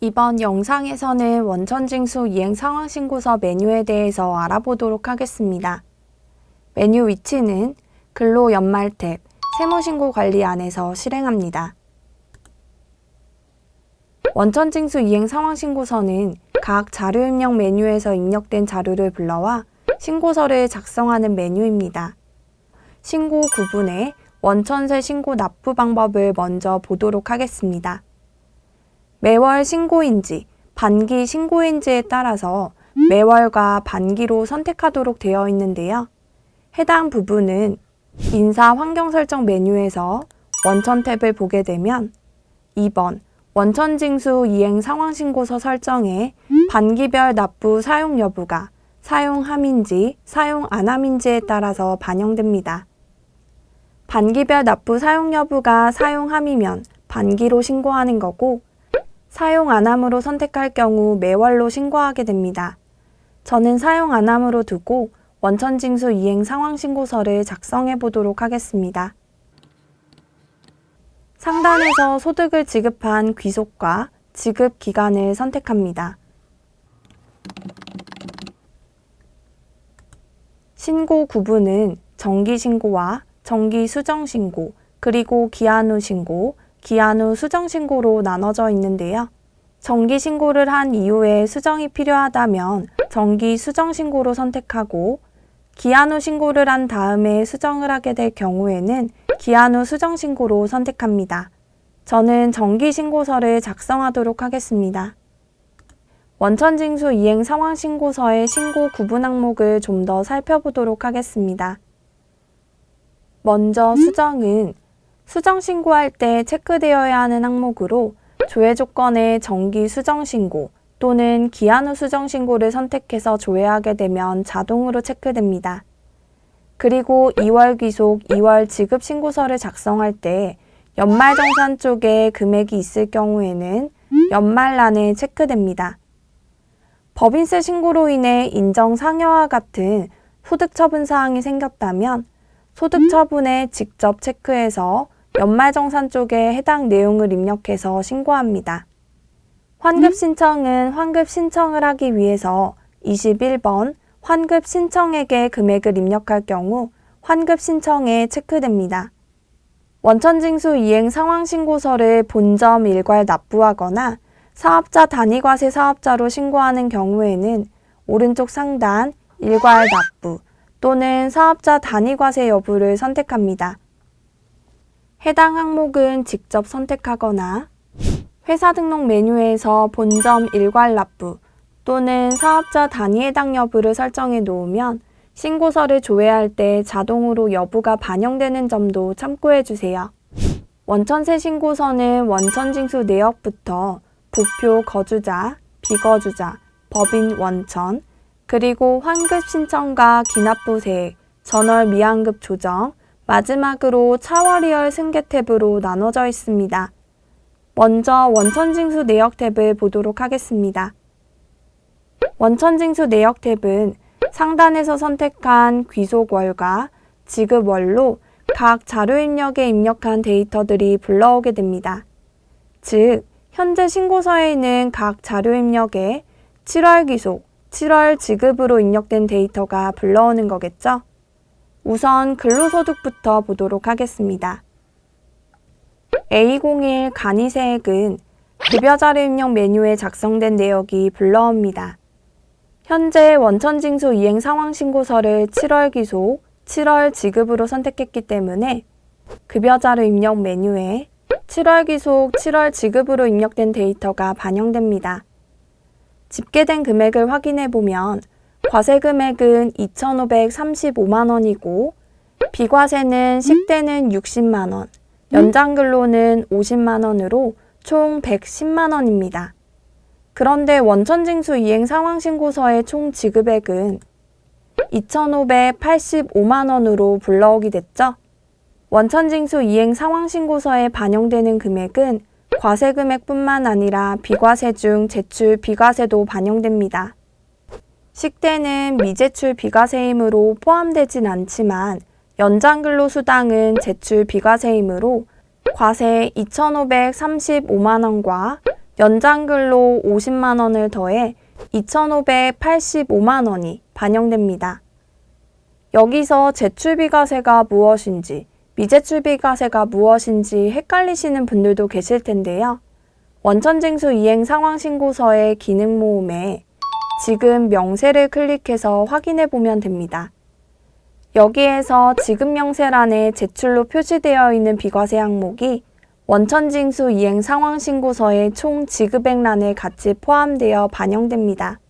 이번 영상에서는 원천징수 이행상황신고서 메뉴에 대해서 알아보도록 하겠습니다. 메뉴 위치는 근로연말 탭 세무신고 관리 안에서 실행합니다. 원천징수 이행상황신고서는 각 자료입력 메뉴에서 입력된 자료를 불러와 신고서를 작성하는 메뉴입니다. 신고 구분에 원천세 신고 납부 방법을 먼저 보도록 하겠습니다. 매월 신고인지, 반기 신고인지에 따라서 매월과 반기로 선택하도록 되어 있는데요. 해당 부분은 인사 환경 설정 메뉴에서 원천 탭을 보게 되면 2번 원천징수 이행 상황신고서 설정에 반기별 납부 사용 여부가 사용함인지 사용 안함인지에 따라서 반영됩니다. 반기별 납부 사용 여부가 사용함이면 반기로 신고하는 거고 사용 안함으로 선택할 경우 매월로 신고하게 됩니다. 저는 사용 안함으로 두고 원천징수 이행 상황신고서를 작성해 보도록 하겠습니다. 상단에서 소득을 지급한 귀속과 지급 기간을 선택합니다. 신고 구분은 정기신고와 정기수정신고, 그리고 기한 후 신고, 기한 후 수정신고로 나눠져 있는데요. 정기신고를 한 이후에 수정이 필요하다면 정기수정신고로 선택하고 기한 후 신고를 한 다음에 수정을 하게 될 경우에는 기한 후 수정신고로 선택합니다. 저는 정기신고서를 작성하도록 하겠습니다. 원천징수 이행 상황신고서의 신고 구분 항목을 좀 더 살펴보도록 하겠습니다. 먼저 수정은 수정 신고할 때 체크되어야 하는 항목으로 조회 조건에 정기 수정 신고 또는 기한 후 수정 신고를 선택해서 조회하게 되면 자동으로 체크됩니다. 그리고 2월 귀속, 2월 지급 신고서를 작성할 때 연말정산 쪽에 금액이 있을 경우에는 연말란에 체크됩니다. 법인세 신고로 인해 인정 상여와 같은 소득 처분 사항이 생겼다면 소득 처분에 직접 체크해서 연말정산 쪽에 해당 내용을 입력해서 신고합니다. 환급 신청은 환급 신청을 하기 위해서 21번 환급 신청액의 금액을 입력할 경우 환급 신청에 체크됩니다. 원천징수 이행 상황신고서를 본점 일괄 납부하거나 사업자 단위과세 사업자로 신고하는 경우에는 오른쪽 상단 일괄 납부 또는 사업자 단위과세 여부를 선택합니다. 해당 항목은 직접 선택하거나 회사 등록 메뉴에서 본점 일괄 납부 또는 사업자 단위 해당 여부를 설정해 놓으면 신고서를 조회할 때 자동으로 여부가 반영되는 점도 참고해 주세요. 원천세 신고서는 원천징수 내역부터 부표 거주자, 비거주자, 법인 원천, 그리고 환급 신청과 기납부세액, 전월 미환급 조정, 마지막으로 차월이월 승계 탭으로 나눠져 있습니다. 먼저 원천징수 내역 탭을 보도록 하겠습니다. 원천징수 내역 탭은 상단에서 선택한 귀속월과 지급월로 각 자료입력에 입력한 데이터들이 불러오게 됩니다. 즉, 현재 신고서에 있는 각 자료입력에 7월 귀속, 7월 지급으로 입력된 데이터가 불러오는 거겠죠? 우선 근로소득부터 보도록 하겠습니다. A01 간이세액은 급여자료 입력 메뉴에 작성된 내역이 불러옵니다. 현재 원천징수 이행 상황신고서를 7월 귀속, 7월 지급으로 선택했기 때문에 급여자료 입력 메뉴에 7월 귀속, 7월 지급으로 입력된 데이터가 반영됩니다. 집계된 금액을 확인해 보면 과세 금액은 2,535만 원이고 비과세는 식대는 60만 원, 연장근로는 50만 원으로 총 110만 원입니다. 그런데 원천징수 이행 상황신고서의 총 지급액은 2,585만 원으로 불러오게 됐죠? 원천징수 이행 상황신고서에 반영되는 금액은 과세 금액뿐만 아니라 비과세 중 제출 비과세도 반영됩니다. 식대는 미제출 비과세이므로 포함되진 않지만 연장근로수당은 제출 비과세이므로 과세 2,535만 원과 연장근로 50만 원을 더해 2,585만 원이 반영됩니다. 여기서 제출비과세가 무엇인지, 미제출비과세가 무엇인지 헷갈리시는 분들도 계실 텐데요. 원천징수 이행 상황신고서의 기능모음에 지급 명세를 클릭해서 확인해 보면 됩니다. 여기에서 지급 명세란에 제출로 표시되어 있는 비과세 항목이 원천징수 이행 상황신고서의 총 지급액란에 같이 포함되어 반영됩니다.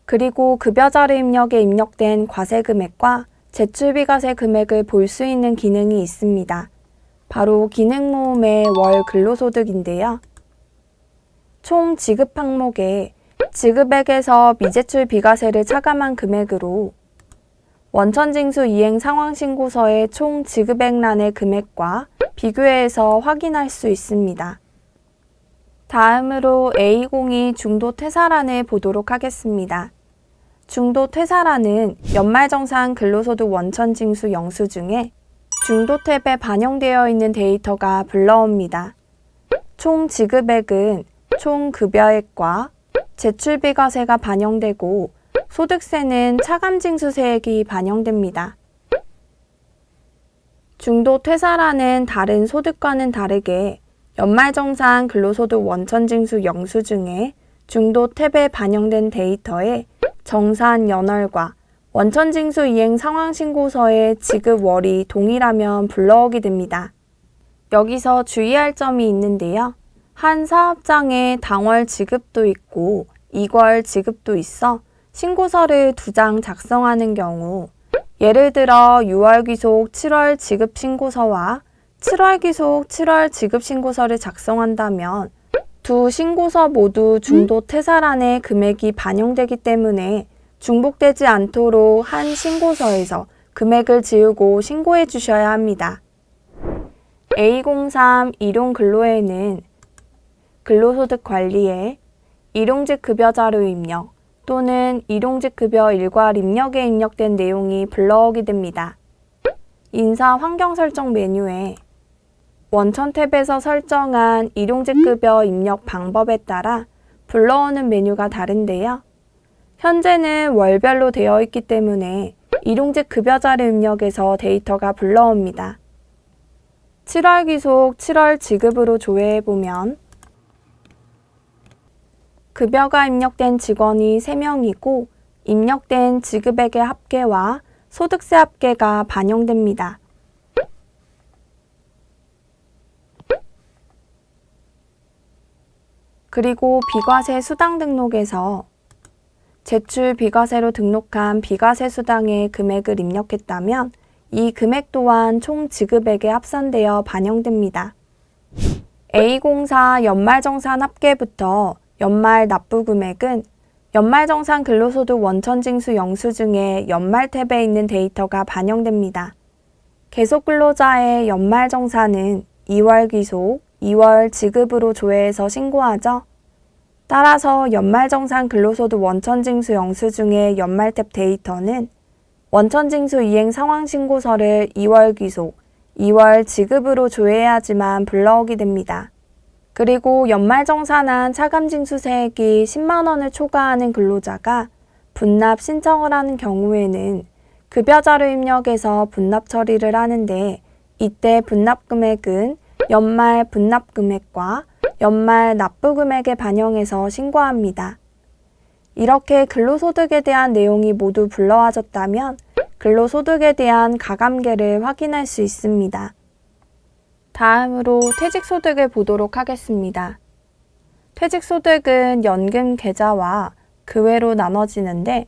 그리고 급여자료 입력에 입력된 과세 금액과 제출비과세 금액을 볼 수 있는 기능이 있습니다. 바로 기능모음의 월 근로소득인데요. 총 지급 항목에 지급액에서 미제출 비과세를 차감한 금액으로 원천징수 이행 상황신고서의 총 지급액란의 금액과 비교해서 확인할 수 있습니다. 다음으로 A02 중도퇴사란을 보도록 하겠습니다. 중도퇴사란은 연말정산 근로소득 원천징수 영수증에 중도탭에 반영되어 있는 데이터가 불러옵니다. 총 지급액은 총 급여액과 제출비과세가 반영되고 소득세는 차감징수세액이 반영됩니다. 중도퇴사란은 다른 소득과는 다르게 연말정산 근로소득 원천징수 영수증에 중도탭에 반영된 데이터에 정산 연월과 원천징수 이행 상황신고서의 지급월이 동일하면 불러오게 됩니다. 여기서 주의할 점이 있는데요. 한 사업장에 당월 지급도 있고 2월 지급도 있어 신고서를 2장 작성하는 경우 예를 들어 6월 귀속 7월 지급 신고서와 7월 귀속 7월 지급 신고서를 작성한다면 두 신고서 모두 중도퇴사란에 금액이 반영되기 때문에 중복되지 않도록 한 신고서에서 금액을 지우고 신고해 주셔야 합니다. A03 일용근로에는 근로소득 관리에 일용직 급여자료 입력 또는 일용직 급여 일괄 입력에 입력된 내용이 불러오게 됩니다. 인사 환경 설정 메뉴에 원천 탭에서 설정한 일용직 급여 입력 방법에 따라 불러오는 메뉴가 다른데요. 현재는 월별로 되어 있기 때문에 일용직 급여자료 입력에서 데이터가 불러옵니다. 7월 귀속 7월 지급으로 조회해보면 급여가 입력된 직원이 3명이고 입력된 지급액의 합계와 소득세 합계가 반영됩니다. 그리고 비과세 수당 등록에서 제출 비과세로 등록한 비과세 수당의 금액을 입력했다면 이 금액 또한 총 지급액에 합산되어 반영됩니다. A04 연말정산 합계부터 연말 납부금액은 연말정산 근로소득 원천징수 영수증에 연말 탭에 있는 데이터가 반영됩니다. 계속근로자의 연말정산은 2월 귀속, 2월 지급으로 조회해서 신고하죠. 따라서 연말정산 근로소득 원천징수 영수증의 연말 탭 데이터는 원천징수 이행 상황신고서를 2월 귀속, 2월 지급으로 조회해야지만 불러오게 됩니다. 그리고 연말정산한 차감징수세액이 10만 원을 초과하는 근로자가 분납 신청을 하는 경우에는 급여자료 입력에서 분납 처리를 하는데 이때 분납금액은 연말 분납금액과 연말 납부금액에 반영해서 신고합니다. 이렇게 근로소득에 대한 내용이 모두 불러와졌다면 근로소득에 대한 가감계를 확인할 수 있습니다. 다음으로 퇴직소득을 보도록 하겠습니다. 퇴직소득은 연금계좌와 그 외로 나눠지는데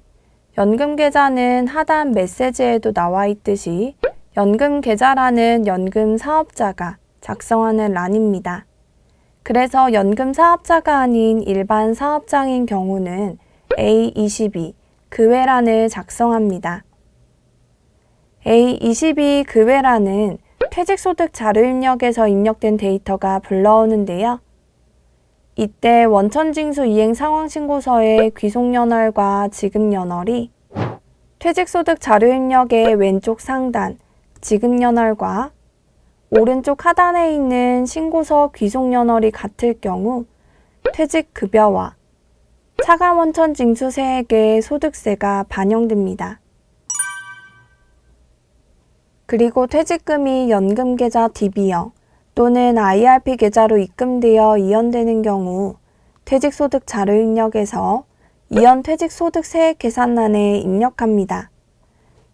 연금계좌는 하단 메시지에도 나와 있듯이 연금계좌라는 연금사업자가 작성하는 란입니다. 그래서 연금사업자가 아닌 일반 사업장인 경우는 A22 그 외란을 작성합니다. A22 그 외란은 퇴직소득 자료 입력에서 입력된 데이터가 불러오는데요. 이때 원천징수 이행 상황신고서의 귀속연월과 지급연월이 퇴직소득 자료 입력의 왼쪽 상단 지급연월과 오른쪽 하단에 있는 신고서 귀속연월이 같을 경우 퇴직급여와 차감원천징수세액의 소득세가 반영됩니다. 그리고 퇴직금이 연금계좌 DB형 또는 IRP 계좌로 입금되어 이연되는 경우 퇴직소득 자료 입력에서 이연 퇴직소득세액 계산란에 입력합니다.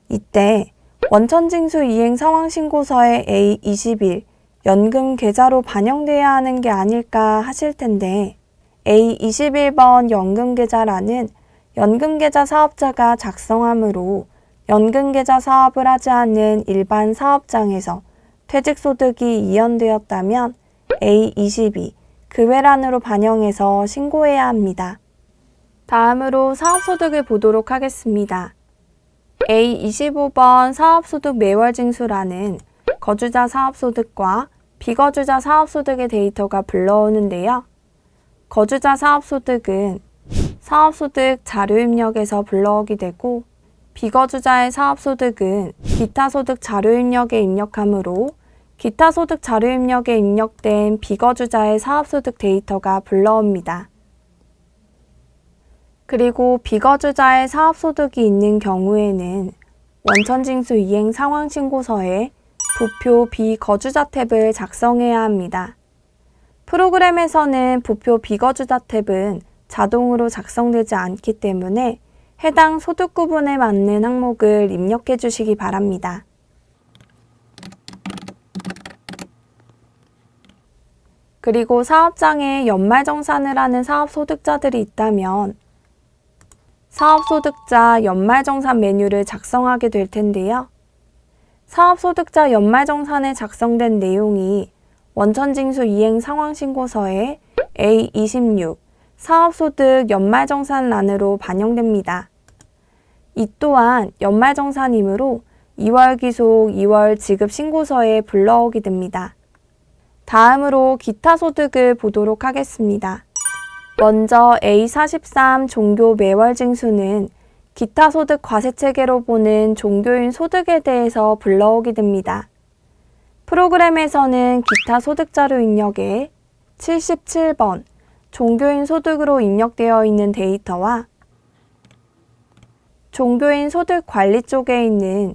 이때 원천징수 이행 상황신고서에 A21 연금 계좌로 반영돼야 하는 게 아닐까 하실 텐데 A21번 연금계좌란은 연금계좌 사업자가 작성하므로 연금계좌 사업을 하지 않는 일반 사업장에서 퇴직소득이 이연되었다면 A22 그 외란으로 반영해서 신고해야 합니다. 다음으로 사업소득을 보도록 하겠습니다. A25번 사업소득 매월징수란은 거주자 사업소득과 비거주자 사업소득의 데이터가 불러오는데요. 거주자 사업소득은 사업소득 자료입력에서 불러오게 되고 비거주자의 사업소득은 기타소득 자료입력에 입력하므로 기타소득 자료입력에 입력된 비거주자의 사업소득 데이터가 불러옵니다. 그리고 비거주자의 사업소득이 있는 경우에는 원천징수 이행 상황신고서에 부표 비거주자 탭을 작성해야 합니다. 프로그램에서는 부표 비거주자 탭은 자동으로 작성되지 않기 때문에 해당 소득 구분에 맞는 항목을 입력해 주시기 바랍니다. 그리고 사업장에 연말정산을 하는 사업소득자들이 있다면 사업소득자 연말정산 메뉴를 작성하게 될 텐데요. 사업소득자 연말정산에 작성된 내용이 원천징수 이행 상황신고서에 A26 사업소득 연말정산란으로 반영됩니다. 이 또한 연말정산이므로 2월 귀속 2월 지급 신고서에 불러오게 됩니다. 다음으로 기타 소득을 보도록 하겠습니다. 먼저 A43 종교 매월징수는 기타 소득 과세체계로 보는 종교인 소득에 대해서 불러오게 됩니다. 프로그램에서는 기타 소득 자료 입력에 77번 종교인 소득으로 입력되어 있는 데이터와 종교인 소득 관리 쪽에 있는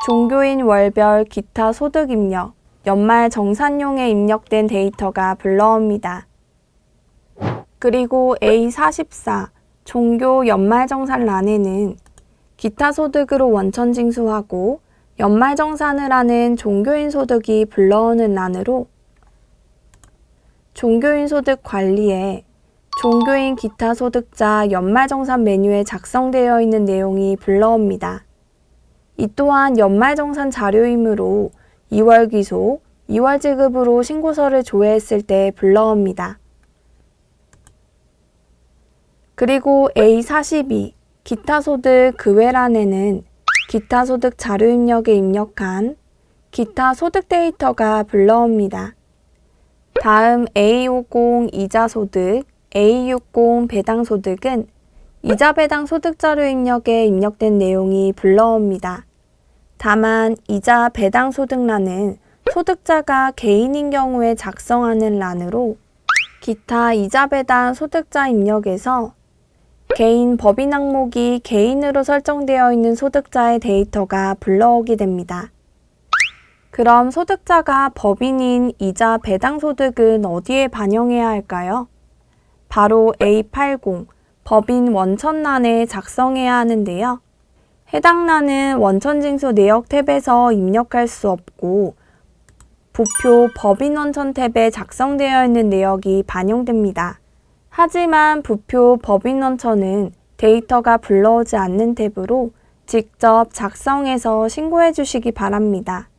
종교인 월별 기타 소득 입력, 연말 정산용에 입력된 데이터가 불러옵니다. 그리고 A44 종교 연말정산란에는 기타 소득으로 원천징수하고 연말정산을 하는 종교인 소득이 불러오는 란으로 종교인 소득 관리에 종교인 기타 소득자 연말정산 메뉴에 작성되어 있는 내용이 불러옵니다. 이 또한 연말정산 자료이므로 2월 귀속, 2월 지급으로 신고서를 조회했을 때 불러옵니다. 그리고 A42 기타 소득 그 외란에는 기타 소득 자료 입력에 입력한 기타 소득 데이터가 불러옵니다. 다음 A50 이자 소득, A60 배당 소득은 이자 배당 소득 자료 입력에 입력된 내용이 불러옵니다. 다만 이자 배당 소득란은 소득자가 개인인 경우에 작성하는 란으로 기타 이자 배당 소득자 입력에서 개인 법인 항목이 개인으로 설정되어 있는 소득자의 데이터가 불러오게 됩니다. 그럼 소득자가 법인인 이자 배당 소득은 어디에 반영해야 할까요? 바로 A80 법인 원천란에 작성해야 하는데요. 해당 란은 원천징수 내역 탭에서 입력할 수 없고 부표 법인 원천 탭에 작성되어 있는 내역이 반영됩니다. 하지만 부표 법인 원천은 데이터가 불러오지 않는 탭으로 직접 작성해서 신고해 주시기 바랍니다.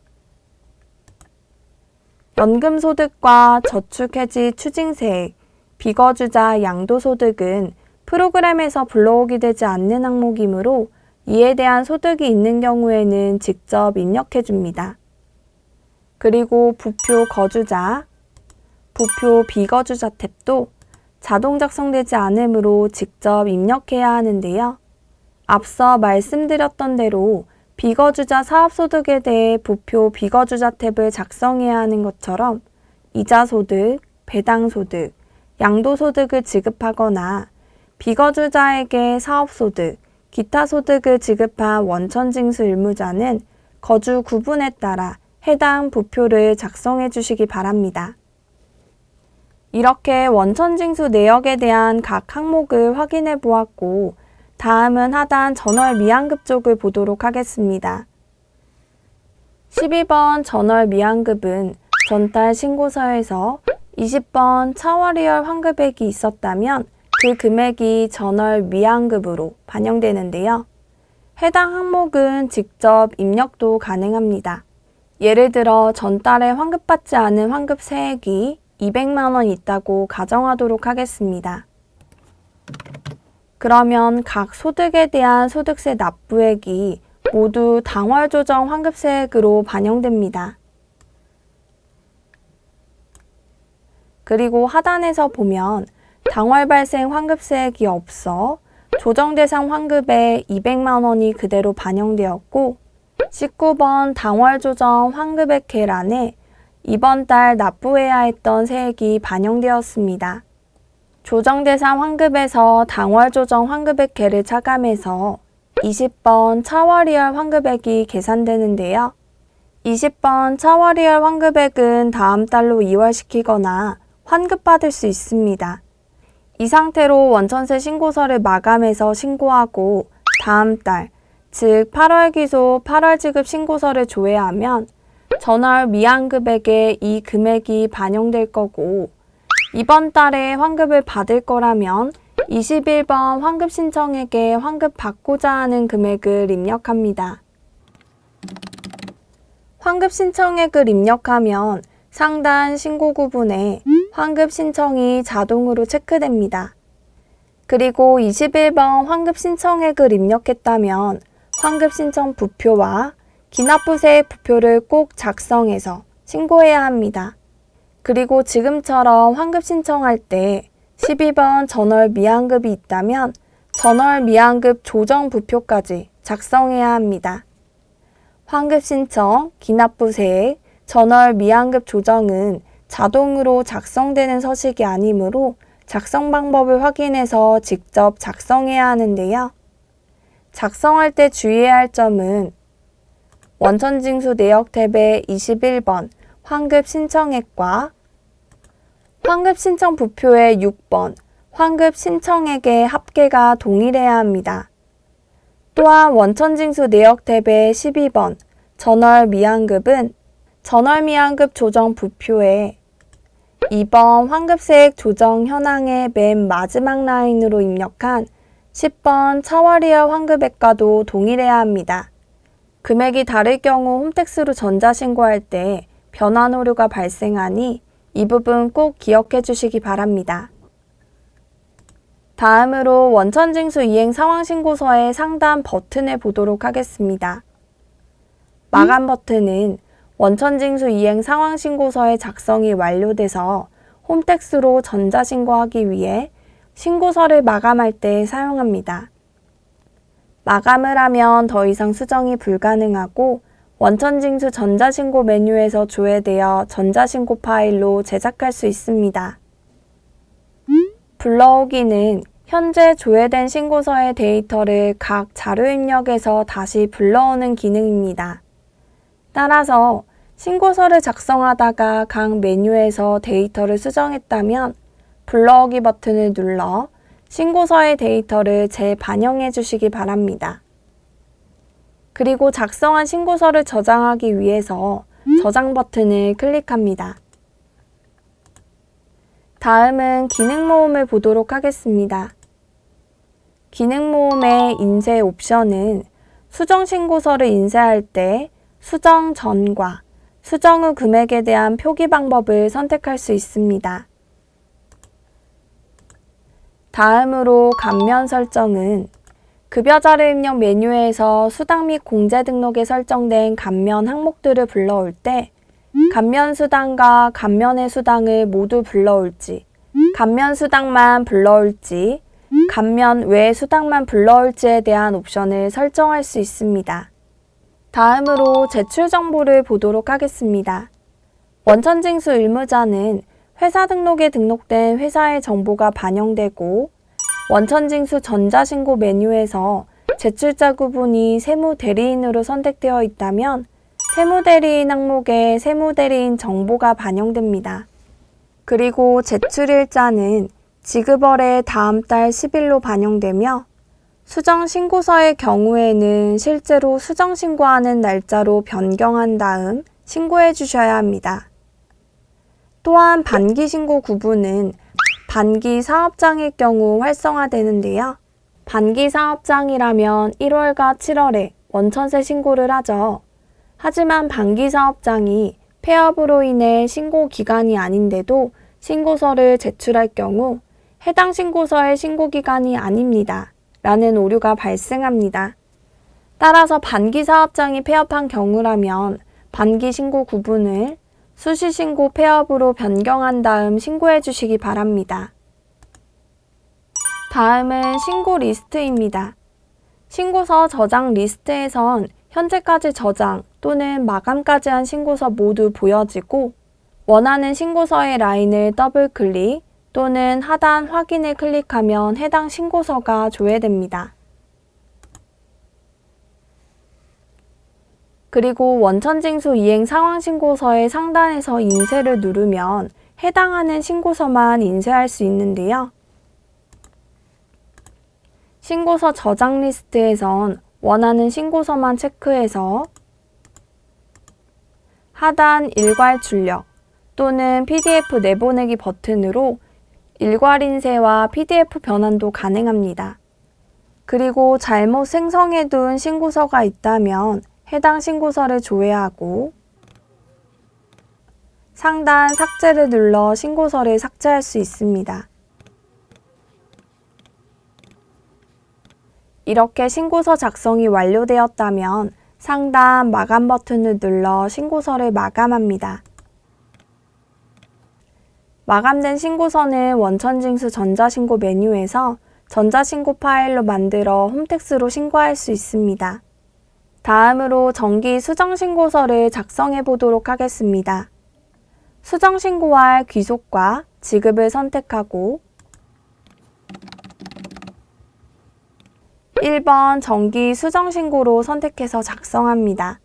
연금소득과 저축해지 추징세액, 비거주자 양도소득은 프로그램에서 불러오게 되지 않는 항목이므로 이에 대한 소득이 있는 경우에는 직접 입력해 줍니다. 그리고 부표 거주자, 부표 비거주자 탭도 자동 작성되지 않으므로 직접 입력해야 하는데요. 앞서 말씀드렸던 대로 비거주자 사업소득에 대해 부표 비거주자 탭을 작성해야 하는 것처럼 이자소득, 배당소득, 양도소득을 지급하거나 비거주자에게 사업소득, 기타 소득을 지급한 원천징수 의무자는 거주 구분에 따라 해당 부표를 작성해 주시기 바랍니다. 이렇게 원천징수 내역에 대한 각 항목을 확인해 보았고, 다음은 하단 전월 미환급 쪽을 보도록 하겠습니다. 12번 전월 미환급은 전달 신고서에서 20번 차월이월 환급액이 있었다면 그 금액이 전월 미환급으로 반영되는데요. 해당 항목은 직접 입력도 가능합니다. 예를 들어 전달에 환급받지 않은 환급 세액이 200만 원 있다고 가정하도록 하겠습니다. 그러면 각 소득에 대한 소득세 납부액이 모두 당월 조정 환급세액으로 반영됩니다. 그리고 하단에서 보면 당월 발생 환급세액이 없어 조정 대상 환급에 200만 원이 그대로 반영되었고, 19번 당월 조정 환급액 계란에 이번 달 납부해야 했던 세액이 반영되었습니다. 조정 대상 환급에서 당월 조정 환급액계를 차감해서 20번 차월이월 환급액이 계산되는데요. 20번 차월이월 환급액은 다음 달로 이월시키거나 환급받을 수 있습니다. 이 상태로 원천세 신고서를 마감해서 신고하고 다음 달, 즉 8월 기소 8월 지급 신고서를 조회하면 전월 미환급액에 이 금액이 반영될 거고, 이번 달에 환급을 받을 거라면 21번 환급 신청액에 환급 받고자 하는 금액을 입력합니다. 환급 신청액을 입력하면 상단 신고 구분에 환급 신청이 자동으로 체크됩니다. 그리고 21번 환급 신청액을 입력했다면 환급 신청 부표와 기납부세액 부표를 꼭 작성해서 신고해야 합니다. 그리고 지금처럼 환급 신청할 때 12번 전월 미환급이 있다면 전월 미환급 조정 부표까지 작성해야 합니다. 환급 신청, 기납부세액, 전월 미환급 조정은 자동으로 작성되는 서식이 아니므로 작성 방법을 확인해서 직접 작성해야 하는데요. 작성할 때 주의해야 할 점은 원천징수 내역 탭의 21번 환급 신청액과 환급 신청 부표의 6번 환급 신청액의 합계가 동일해야 합니다. 또한 원천징수 내역 탭의 12번 전월 미환급은 전월 미환급 조정 부표에 2번 환급세액 조정 현황의 맨 마지막 라인으로 입력한 10번 차월이월 환급액과도 동일해야 합니다. 금액이 다를 경우 홈택스로 전자신고할 때 변환 오류가 발생하니 이 부분 꼭 기억해 주시기 바랍니다. 다음으로 원천징수 이행 상황신고서의 상단 버튼을 보도록 하겠습니다. 마감 버튼은 원천징수 이행 상황신고서의 작성이 완료돼서 홈택스로 전자신고하기 위해 신고서를 마감할 때 사용합니다. 마감을 하면 더 이상 수정이 불가능하고 원천징수 전자신고 메뉴에서 조회되어 전자신고 파일로 제작할 수 있습니다. 불러오기는 현재 조회된 신고서의 데이터를 각 자료 입력에서 다시 불러오는 기능입니다. 따라서 신고서를 작성하다가 각 메뉴에서 데이터를 수정했다면 불러오기 버튼을 눌러 신고서의 데이터를 재반영해 주시기 바랍니다. 그리고 작성한 신고서를 저장하기 위해서 저장 버튼을 클릭합니다. 다음은 기능 모음을 보도록 하겠습니다. 기능 모음의 인쇄 옵션은 수정 신고서를 인쇄할 때 수정 전과 수정 후 금액에 대한 표기 방법을 선택할 수 있습니다. 다음으로 감면 설정은 급여자료 입력 메뉴에서 수당 및 공제 등록에 설정된 감면 항목들을 불러올 때 감면 수당과 감면의 수당을 모두 불러올지, 감면 수당만 불러올지, 감면 외 수당만 불러올지에 대한 옵션을 설정할 수 있습니다. 다음으로 제출 정보를 보도록 하겠습니다. 원천징수 의무자는 회사 등록에 등록된 회사의 정보가 반영되고 원천징수 전자신고 메뉴에서 제출자 구분이 세무대리인으로 선택되어 있다면 세무대리인 항목에 세무대리인 정보가 반영됩니다. 그리고 제출일자는 지급월의 다음 달 10일로 반영되며 수정신고서의 경우에는 실제로 수정신고하는 날짜로 변경한 다음 신고해 주셔야 합니다. 또한 반기신고 구분은 반기사업장일 경우 활성화되는데요. 반기사업장이라면 1월과 7월에 원천세 신고를 하죠. 하지만 반기사업장이 폐업으로 인해 신고 기간이 아닌데도 신고서를 제출할 경우 해당 신고서의 신고기간이 아닙니다. 라는 오류가 발생합니다. 따라서 반기사업장이 폐업한 경우라면 반기신고 구분을 수시신고 폐업으로 변경한 다음 신고해 주시기 바랍니다. 다음은 신고 리스트입니다. 신고서 저장 리스트에선 현재까지 저장 또는 마감까지 한 신고서 모두 보여지고 원하는 신고서의 라인을 더블 클릭 또는 하단 확인을 클릭하면 해당 신고서가 조회됩니다. 그리고 원천징수 이행 상황신고서의 상단에서 인쇄를 누르면 해당하는 신고서만 인쇄할 수 있는데요. 신고서 저장 리스트에선 원하는 신고서만 체크해서 하단 일괄 출력 또는 PDF 내보내기 버튼으로 일괄 인쇄와 PDF 변환도 가능합니다. 그리고 잘못 생성해둔 신고서가 있다면 해당 신고서를 조회하고 상단 삭제를 눌러 신고서를 삭제할 수 있습니다. 이렇게 신고서 작성이 완료되었다면 상단 마감 버튼을 눌러 신고서를 마감합니다. 마감된 신고서는 원천징수 전자신고 메뉴에서 전자신고 파일로 만들어 홈택스로 신고할 수 있습니다. 다음으로 정기 수정신고서를 작성해 보도록 하겠습니다. 수정신고할 귀속과 지급을 선택하고 1번 정기 수정신고로 선택해서 작성합니다.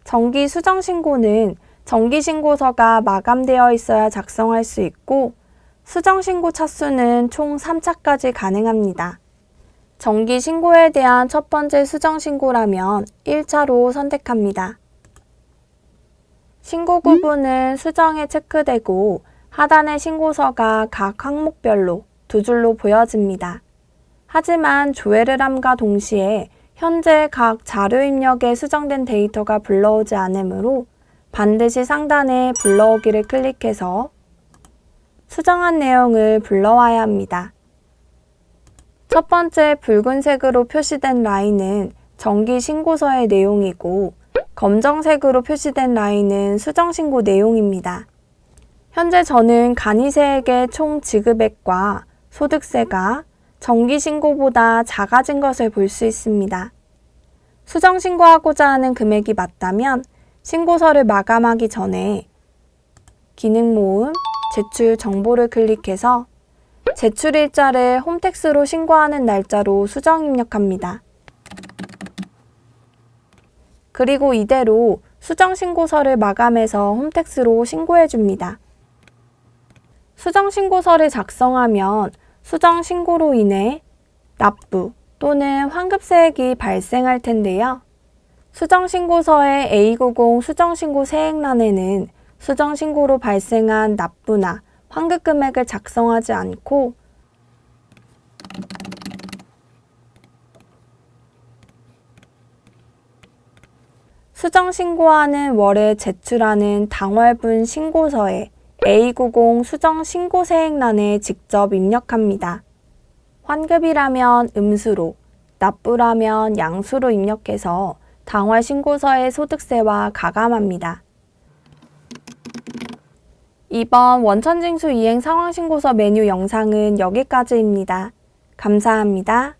정기 수정신고는 정기신고서가 마감되어 있어야 작성할 수 있고 수정신고 차수는 총 3차까지 가능합니다. 정기신고에 대한 첫 번째 수정신고라면 1차로 선택합니다. 신고 구분은 수정에 체크되고 하단의 신고서가 각 항목별로 두 줄로 보여집니다. 하지만 조회를 함과 동시에 현재 각 자료 입력에 수정된 데이터가 불러오지 않으므로 반드시 상단에 불러오기를 클릭해서 수정한 내용을 불러와야 합니다. 첫 번째 붉은색으로 표시된 라인은 정기 신고서의 내용이고 검정색으로 표시된 라인은 수정신고 내용입니다. 현재 저는 간이세에게 총 지급액과 소득세가 정기신고보다 작아진 것을 볼 수 있습니다. 수정신고하고자 하는 금액이 맞다면 신고서를 마감하기 전에 기능 모음, 제출 정보를 클릭해서 제출일자를 홈택스로 신고하는 날짜로 수정 입력합니다. 그리고 이대로 수정신고서를 마감해서 홈택스로 신고해줍니다. 수정신고서를 작성하면 수정신고로 인해 납부 또는 환급세액이 발생할 텐데요. 수정신고서의 A90 수정신고 세액란에는 수정신고로 발생한 납부나 환급 금액을 작성하지 않고 수정신고하는 월에 제출하는 당월분 신고서에 A90 수정신고세액란에 직접 입력합니다. 환급이라면 음수로, 납부라면 양수로 입력해서 당월 신고서의 소득세와 가감합니다. 이번 원천징수 이행 상황신고서 메뉴 영상은 여기까지입니다. 감사합니다.